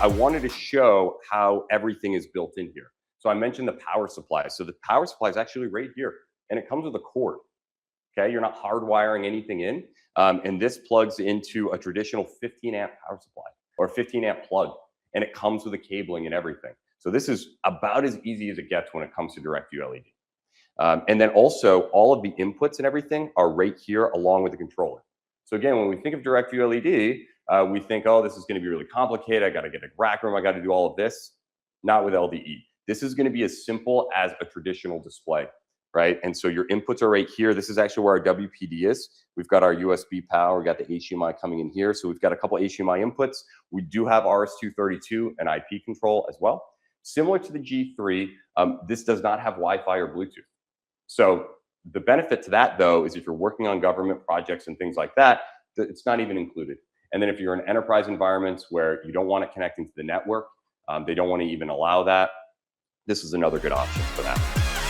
wanted to show how everything is built in here. So I mentioned the power supply. So the power supply is actually right here, and it comes with a cord. Okay, you're not hardwiring anything in, and this plugs into a traditional 15 amp power supply or 15 amp plug, and it comes with the cabling and everything. So this is about as easy as it gets when it comes to direct view LED. And then also all of the inputs and everything are right here along with the controller. So again, when we think of direct view LED, we think, oh, this is going to be really complicated. I got to get a rack room. I got to do all of this. Not with LDE. This is going to be as simple as a traditional display, right? And so your inputs are right here. This is actually where our WPD is. We've got our USB power. We got the HDMI coming in here. So we've got a couple HDMI inputs. We do have RS-232 and IP control as well. Similar to the G3, this does not have Wi-Fi or Bluetooth. So the benefit to that, though, is if you're working on government projects and things like that, it's not even included. And then if you're in enterprise environments where you don't want it connecting to the network, they don't want to even allow that, this is another good option for that.